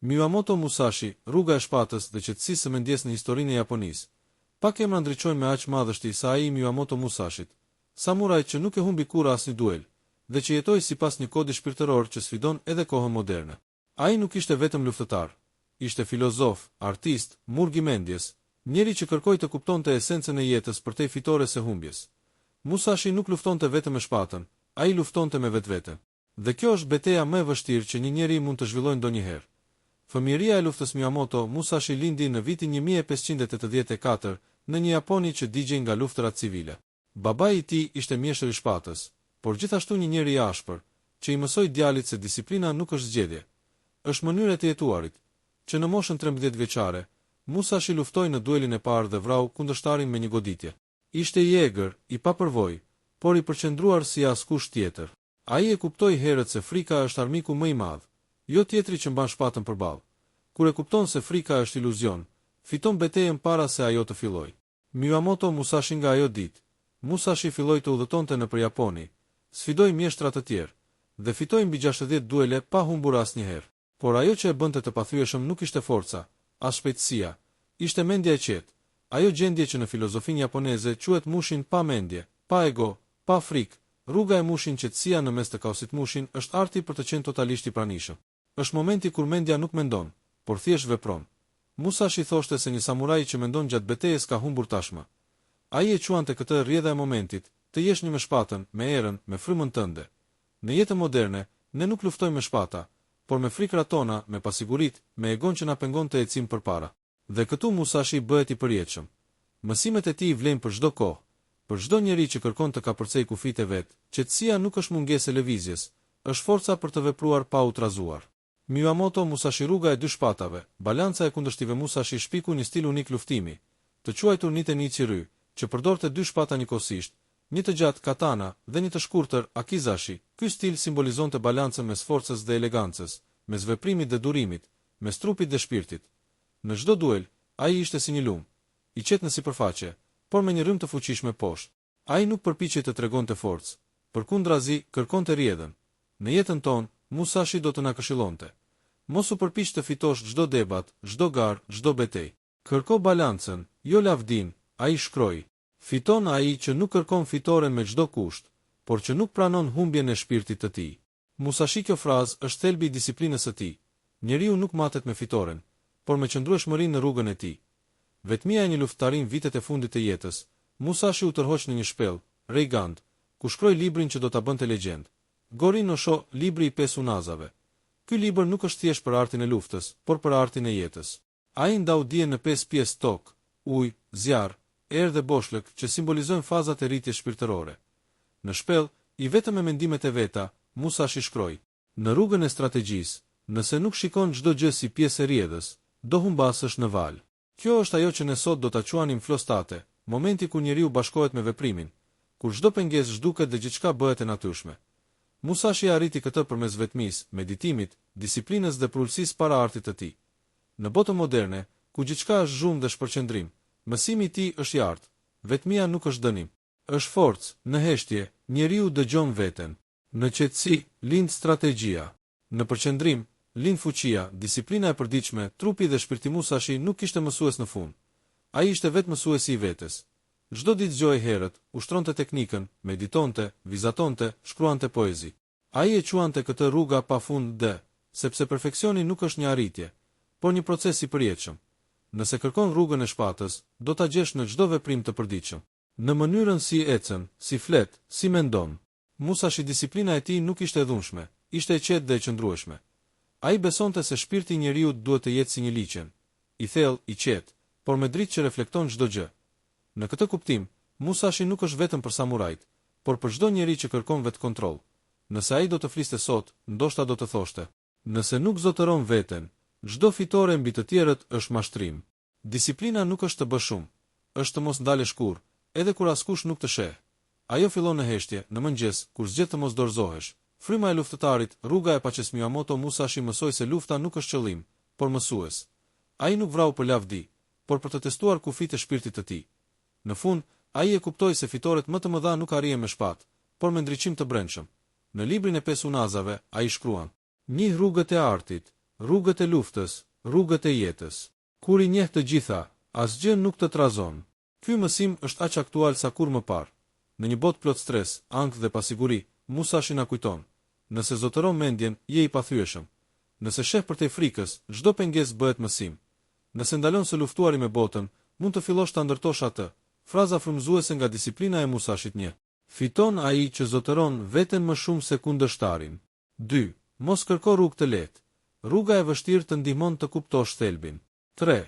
Miyamoto Musashi, rruga e shpatës dhe qetësisë së mendjes në historinë e Japonisë. Pak emra ndriçojnë me aq madhështi sa ai Miyamoto Musashit, samuraj që nuk e humbi kurrë asnjë duel, dhe që jetoi sipas një kodi shpirtëror që sfidon edhe kohën moderne. Ai nuk ishte vetëm luftëtar, ishte filozof, artist, murg i mendjes, njeri që kërkoi të kuptonte esencën e jetës përtej fitores së humbjes. Musashi nuk luftonte vetëm me shpatën, ai luftonte me vetveten. Dhe kjo është betejë më e vështirë që një njeri mund të zhvillojë ndonjëherë. Fëmijëria e luftës Miyamoto Musashi lindi në vitin 1584 në një Japoni që digjej nga luftërat civile. Babai i tij ishte mjeshtër i shpatës, por gjithashtu një njeri i ashpër, që i mësoi djalit se disiplina nuk është zgjedhje, është mënyrë e jetuarit, që në moshën 13 vjeçare, Musashi luftoi në duelin e parë dhe vrau kundërshtarin me një goditje. Ishte i egër, i papërvojë, por i përqendruar si askush tjetër. Ai e kuptoi herët se frika është armiku më i madh, jo tjetri që mban shpatën përballë. Kur e kupton se frika është iluzion, fiton betejën para se ajo të fillojë. Miyamoto Musashi nga ajo ditë, Musashi filloi të udhëtonte nëpër Japoni, sfidoi mjeshtra të tjerë dhe fitoi mbi 60 duele pa humbur asnjëherë. Por ajo që e bënte të pathyeshëm nuk ishte forca, as shpejtësia, ishte mendja e qetë. Ajo gjendje që në filozofinë japoneze quhet mushin pa mendje, pa ego, pa frikë. Rruga e mushin qetësia në mes të kaosit mushin është arti për të qenë totalisht i pranishëm. Është momenti kur mendja nuk mendon, por thjesht vepron. Musashi thoshte se një samuraj që mendon gjatë betejës ka humbur tashmë. Ai e quante këtë rrjedha e momentit, të jesh një me shpatën, me erën, me frymën tënde. Në jetën moderne, ne nuk luftojmë me shpata, por me frikrat tona, me pasiguritë, me egon që na pengon të ecim përpara. Dhe këtu Musashi bëhet i përjetshëm. Mësimet e tij vlen për çdo kohë. Për çdo njeri që kërkon të kapërcej kufit e vet, qetësia nuk është mungesë e lëvizjes, është forca për të vepruar pa u trazuar. Miyamoto Musashi rruga e dy shpatave, balanca e kundërshtive Musashi shpiku një stil unik luftimi, të quajtur Nite-Nichi-Ryu, që përdorte dy shpata njëkohësisht, një të gjatë katana dhe një të shkurtër akizashi. Ky stil simbolizonte balancën mes forcës dhe elegancës, mes veprimit dhe durimit, mes trupit dhe shpirtit. Në çdo duel, ai ishte si një lum, i qetë në sipërfaqe, por me një rrymë të fuqishme poshtë. Ai nuk përpiqej të tregonte forcë, përkundrazi kërkonte rrjedhën. Në jetën tonë, Musashi do të na këshillonte: mos u përpiq të fitosh çdo debat, çdo garë, çdo betejë. Kërko balancën, jo lavdin, ai shkroi. Fiton ai që nuk kërkon fitoren me çdo kusht, por që nuk pranon humbjen e shpirtit të tij. Musashi kjo frazë është thelbi i disiplinës së tij. Njeriu nuk matet me fitoren, por me qëndrueshmërinë në rrugën e tij. Vetmia e një luftari vitet e fundit të jetës, Musashi u tërhoq në një shpellë, Reigand, ku shkroi librin që do ta bënte legjend. Gori no Sho, libri i 5 unazave. Ky libër nuk është thjesht për artin e luftës, por për artin e jetës. Ai ndau dijen në 5 pjesë: tokë, ujë, zjarr, erë dhe boshllëk, që simbolizojnë fazat e rritjes shpirtërore. Në shpellë, i vetëm me mendimet e veta, Musashi shkroi: në rrugën e strategjisë, nëse nuk shikon çdo gjë si pjesë e rrjedhës, do humbasësh në val. Kjo është ajo që ne sot do ta quanim flostate, momenti kur njeriu bashkohet me veprimin, kur çdo pengesë zhduket dhe gjithçka bëhet e natyrshme. Musashi arriti këtë përmes vetmisë, meditimit, disiplinës dhe prullësisë para artit të tij. Në botën moderne, ku gjithçka është zhurmë dhe shpërqendrim, mësimi i tij është i artë. Vetmia nuk është dënim, është forcë. Në heshtje, njeriu dëgjon veten. Në qetësi, lind strategjia. Në përqendrim, lind fuqia. Disiplina e përditshme, trupi dhe shpirti Musashi nuk kishte mësues në fund. Ai ishte vetë mësuesi i vetes. Çdo ditë zgjoi herët, ushtronte teknikën, meditonte, vizatonte, shkruante poezi. Ai e quante këtë rruga pafund D, sepse perfeksioni nuk është një arritje, por një proces i përjetshëm. Nëse kërkon rrugën e shpatës, do ta gjesh në çdo veprim të përditshëm. Në mënyrën si ecën, si flet, si mendon. Musashi disiplina e tij nuk ishte e dhunshme, ishte e qetë dhe e qëndrueshme. Ai besonte se shpirti i njeriu duhet të jetë si një liçen, i thellë, i qetë, por me dritë që reflekton çdo gjë. Në këtë kuptim, Musashi nuk është vetëm për samurajt, por për çdo njeri që kërkon vetkontroll. Nëse ai do të fliste sot, ndoshta do të thoshte: nëse nuk zotëron veten, çdo fitore mbi të tjerët është mashtrim. Disiplina nuk është të bësh shumë, është të mos ndalesh kurrë, edhe kur askush nuk të sheh. Ajo fillon në heshtje, në mëngjes, kur zgjedh të mos dorëzohesh. Fryma e luftëtarit, rruga e paqes. Miyamoto Musashi mësoi se lufta nuk është qëllim, por mësues. Ai nuk vrau për lavdi, por për të testuar kufit e shpirtit të tij. Në fund, ai e kuptoi se fitoret më të mëdha nuk arrihen me shpatë, por me ndriçim të brendshëm. Në librin e 5 unazave, ai shkruan: njih rrugët e artit, rrugët e luftës, rrugët e jetës. Kur i njeh të gjitha, asgjë nuk të trazon. Ky mësim është aq aktual sa kur më parë. Në një botë plot stres, ankth dhe pasiguri, Musashi na kujton: nëse zotëron mendjen, je i pathyeshëm. Nëse sheh përtej frikës, çdo pengesë bëhet mësim. Nëse ndalon së luftuari me botën, mund të fillosh ta ndërtosh atë. Fraza frymëzuese nga disiplina e Musashit 1. Fiton ai që zotëron veten më shumë se kundërshtarin. 2. Mos kërko rrugë të lehtë. Rruga e vështirë të ndihmon të kuptosh thelbin. 3.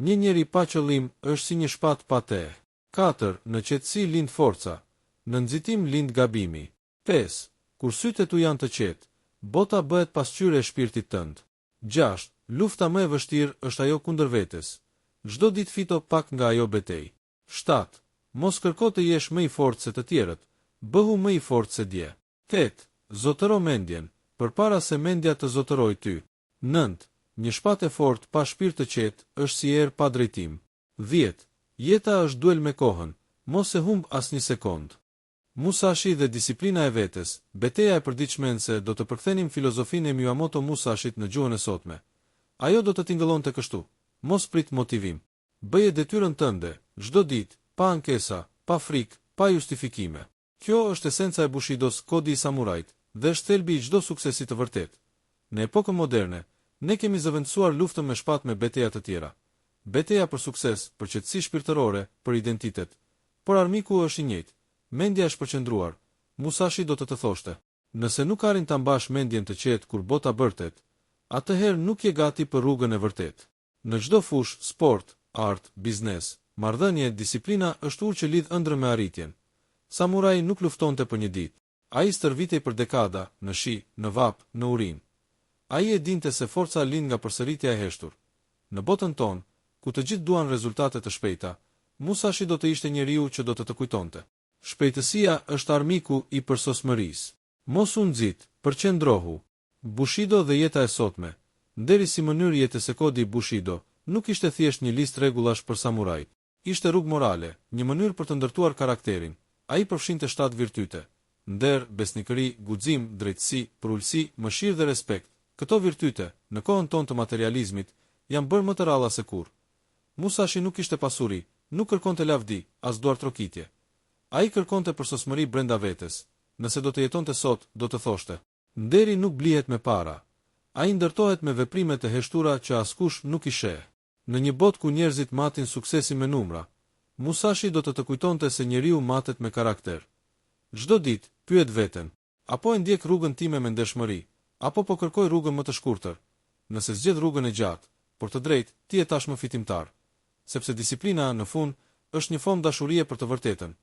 Një njeri pa qëllim është si një shpatë pa teh. 4. Në qetësi lind forca, në nxitim lind gabimi. 5. Kur sytë tu janë të qetë, bota bëhet pasqyrë e shpirtit tënd. 6. Lufta më e vështirë është ajo kundër vetes. Çdo ditë fito pak nga ajo betejë. 7. Mos kërko të jesh më i fortë se të tjerët, bëhu më i fortë se dje. 8. Zotëro mendjen, përpara se mendja të zotërojë ty. 9. Një shpatë e fortë pa shpirt të qetë është si erë pa drejtim. 10. Jeta është duel me kohën, mos e humb asnjë sekond. Musashi dhe disiplina e vetes, betejë e përditshmëse do të përkthenim filozofinë e Miyamoto Musashit në gjuhën e sotme. Ajo do të tingëllonte kështu: mos prit motivim. Bëje detyrën tënde, çdo ditë, pa ankesa, pa frikë, pa justifikime. Kjo është esenca e Bushidos, kodi i samurajt, dhe është thelbi i çdo suksesi të vërtetë. Në epokën moderne, ne kemi zëvendësuar luftën me shpatë me betejë të tjera. Betejë për sukses, për qetësi shpirtërore, për identitet. Por armiku është i njëjtë. Mendja është përqendruar. Musashi do të thoshte: nëse nuk arrin ta mbash mendjen të qetë kur bota bërtet, atëherë nuk je gati për rrugën e vërtetë. Në çdo fushë, sport, art, biznes, marrëdhënie, disiplina është urë që lidh ëndrrën me arritjen. Samurai nuk luftonte për një ditë. Ai stërvitej për dekada, në shi, në vap, në urinë. Ai e dinte se forca lind nga përsëritja e heshtur. Në botën tonë, ku të gjithë duan rezultate të shpejta, Musashi do të ishte njeriu që do të kujtonte: shpejtësia është armiku i përsosmërisë. Mos u nxit, përqendrohu. Bushido dhe jeta e sotme, nderi si mënyrë jetese, kodi i Bushido, nuk ishte thjesht një listë rregullash për samurajt. Ishte rrugë morale, një mënyrë për të ndërtuar karakterin. Ai përfshinte 7 virtyte: nder, besnikëri, guxim, drejtësi, përulësi, mëshirë dhe respekt. Këto virtyte, në kohën tonë të materializmit, janë bërë më të ralla se kur. Musashi nuk ishte pasuri, nuk kërkonte lavdi, as duar trokitje. Ai kërkonte përsosmëri brenda vetes. Nëse do të jetonte sot, do të thoshte: nderi nuk blihet me para. Ai ndërtohet me veprime të heshtura që askush nuk i sheh. Në një botë ku njerëzit matin suksesin me numra, Musashi do të kujtonte se njeriu matet me karakter. Çdo ditë, pyet veten: apo e ndjek rrugën time me ndershmëri, apo po kërkoj rrugën më të shkurtër? Nëse zgjedh rrugën e gjatë, por të drejtë, ti je tashmë fitimtar. Sepse disiplina, në fund, është një formë dashurie për të vërtetën.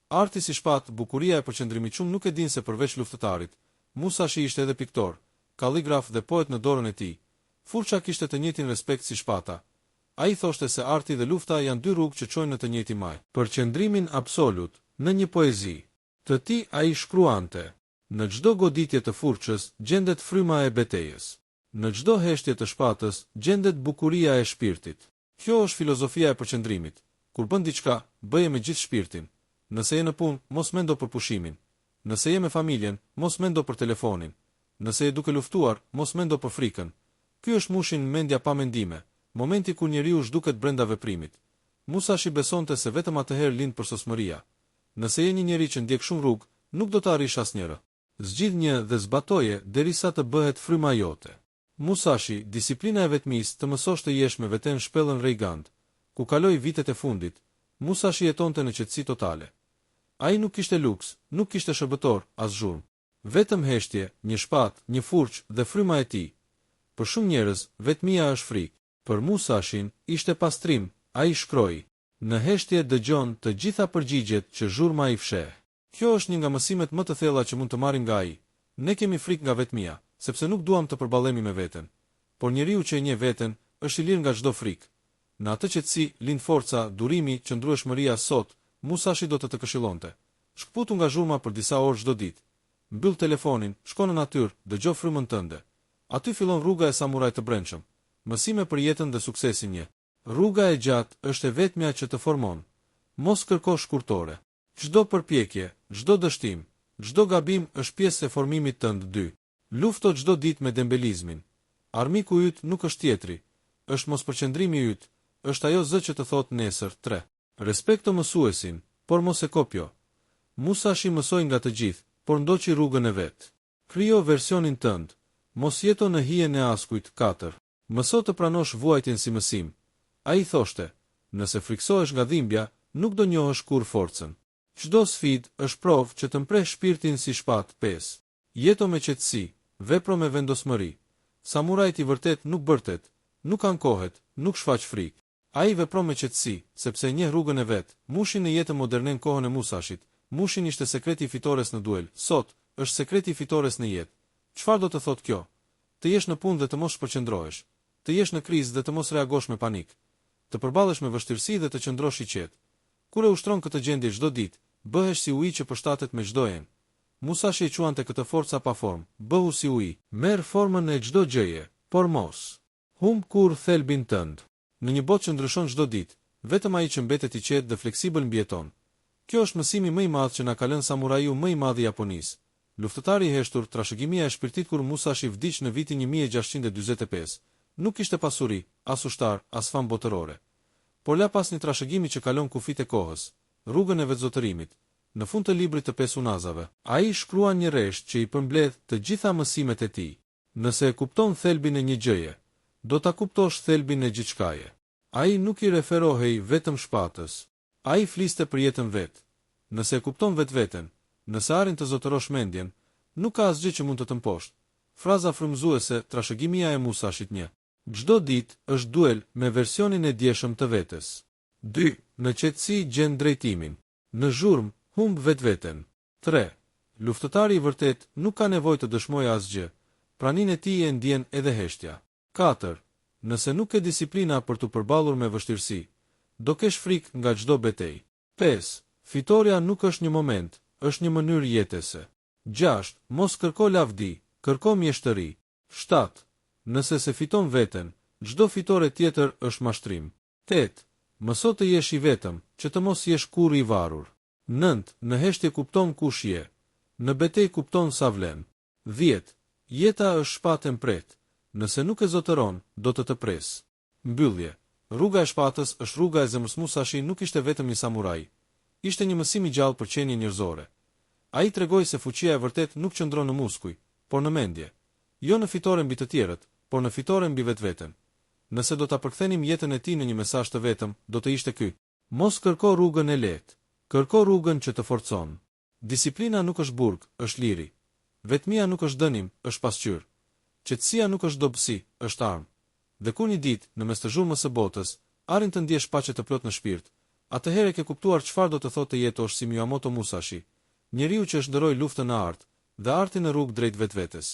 Arti si shpatë, bukuria e përqendrimit shumë nuk e din se përveç luftëtarit, Musashi ishte edhe piktor, kalligraf dhe poet në dorën e tij. Furça kishte të njëjtin respekt si shpata. Ai thoshte se arti dhe lufta janë dy rrugë që çojnë në të njëjtin maj. Përqendrimin absolut në një poezi. Të tij ai shkruante: në çdo goditje të furçës gjendet fryma e betejës. Në çdo heshtje të shpatës gjendet bukuria e shpirtit. Kjo është filozofia e përqendrimit. Kur bën diçka, bëje me gjithë shpirtin. Nëse je në punë, mos mendo për pushimin. Nëse je me familjen, mos mendo për telefonin. Nëse je duke luftuar, mos mendo për frikën. Ky është mushin mendja pa mendime, momenti kur njeriu zhduket brenda veprimit. Musashi besonte se vetëm atëherë lind përsosmëria. Nëse je një njeri që ndjek shumë rrugë, nuk do të arrish asnjëra. Zgjidh një dhe zbatoje derisa të bëhet fryma jote. Musashi, disiplina e vetmisë të mësosh të jesh me veten shpellën Reigand. Ku kaloi vitet e fundit, Musashi jetonte në qetësi totale. Ai nuk kishte luks, nuk kishte shërbëtor, as zhurmë. Vetëm heshtje, një shpatë, një furçë dhe fryma e tij. Për shumë njerëz, vetmia është frikë. Për Musashin ishte pastrim, ai shkroi: në heshtje dëgjon të gjitha përgjigjet që zhurma i fsheh. Kjo është një nga mësimet më të thella që mund të marrim nga ai. Ne kemi frikë nga vetmia, sepse nuk duam të përballemi me veten. Por njeriu që e njeh veten, është i lirë nga çdo frikë. Në atë qetësi lind forca, durimi, qëndrueshmëria. Sot, Musashi do të këshillonte: shkputu nga zhurma për disa orë çdo ditë. Mbyll telefonin, shko në natyrë, dëgjoj frymën tënde. Aty fillon rruga e samurajit të brendshëm. Mësime për jetën dhe suksesin një. Rruga e gjatë është e vetmja që të formon. Mos kërko shkurtore. Çdo përpjekje, çdo dështim, çdo gabim është pjesë e formimit tënd. 2. Lufto çdo ditë me dembelizmin. Armiku yt nuk është tjetri, është mospërqendrimi yt, është ajo zë që të thot nesër. 3. Respekto mësuesin, por mos e kopjo. Musashi mësoi nga të gjithë, por ndoqi rrugën e vet. Krijo versionin tënd. Mos jeto në hijen e askujt. 4. Mëso të pranosh vuajtjen si mësim. Ai thoshte, nëse friksohesh nga dhimbja, nuk do njohësh kur forcën. Çdo sfidë është provë që të mpreh shpirtin si shpatë. 5. Jeto me qetësi, vepro me vendosmëri. Samurajt i vërtet nuk bërtet, nuk ankohet, nuk shfaq frikë. Ai vepron me qetësi, sepse njeh rrugën e vet. Mushi në jetën moderne në kohën e Musashit. Mushin ishte sekreti i fitores në duel. Sot është sekreti i fitores në jetë. Çfarë do të thotë kjo? Të jesh në punë dhe të mos shpërqendrohesh. Të jesh në krizë dhe të mos reagosh me panik. Të përballesh me vështirësi dhe të qëndrosh i qetë. Kur e ushtron këtë gjendje çdo ditë, bëhesh si uji që përshtatet me çdo enë. Musashi e quante këtë forca pa formë. Bëhu si uji, merr formën e çdo gjëje, por mos humb kur thelbin tënd. Në një botë që ndryshon çdo ditë, vetëm ai që mbetet i qetë dhe fleksibël mbijeton. Kjo është mësimi më i madh që na ka lënë samuraiu më i madh i Japonisë. Luftëtari i heshtur, trashëgimia e shpirtit. Kur Musashi vdiq në vitin 1645, nuk kishte pasuri, as ushtar, as fam botërore. Por la pas një trashëgimi që kalon kufit e kohës, rrugën e vetzotërimit. Në fund të librit të 5 unazave, ai shkruan një rresht që i përmbledh të gjitha mësimet e tij. Nëse e kupton thelbin e një gjëje, do ta kuptosh thelbin e gjithçkaje. Ai nuk i referohej vetëm shpatës. Ai fliste për jetën vet. Nëse e kupton vetveten, nëse arrin të zotërosh mendjen, nuk ka asgjë që mund të të mposhtë. Fraza frymëzuese, trashëgimia e Musashit 1. Çdo ditë është duel me versionin e djeshëm të vetes. 2. Në qetësi gjen drejtimin. Në zhurmë humb vetveten. 3. Luftëtari i vërtet nuk ka nevojë të dëshmojë asgjë. Praninë e tij e ndjen edhe heshtja. 4. Nëse nuk ke disiplina për të përballur me vështirësi, do kesh frikë nga çdo betejë. 5. Fitoria nuk është një moment, është një mënyrë jetese. 6. Mos kërko lavdi, kërko mjeshtëri. 7. Nëse se fiton veten, çdo fitore tjetër është mashtrim. 8. Mëso të jesh i vetëm, që të mos jesh kurrë i varur. 9. Në heshtje kupton kush je. Në betejë kupton sa vlen. 10. Jeta është shpatë e mpret. Nëse nuk e zotëron, do të presë. Mbyllje. Rruga e shpatës është rruga e zemrës. Musashi nuk ishte vetëm një samuraj. Ishte një mësim i gjallë për qenien njerëzore. Ai tregoi se fuqia e vërtet nuk qëndron në muskuj, por në mendje. Jo në fitore mbi të tjerët, por në fitore mbi vetveten. Nëse do ta përkthenim jetën e tij në një mesazh të vetëm, do të ishte ky: mos kërko rrugën e lehtë, kërko rrugën që të forcon. Disiplina nuk është burg, është liri. Vetmia nuk është dënim, është pasqyrë. Qetësia nuk është dobësi, është armë. Dhe kur një ditë, në mes të zhurmës së botës, arrin të ndjesh paqe të plot në shpirt, atëherë ke kuptuar çfarë do të thotë të jetosh si Miyamoto Musashi, njeriu që është ndëroi luftën në art dhe artin në rrugë drejt vetvetes.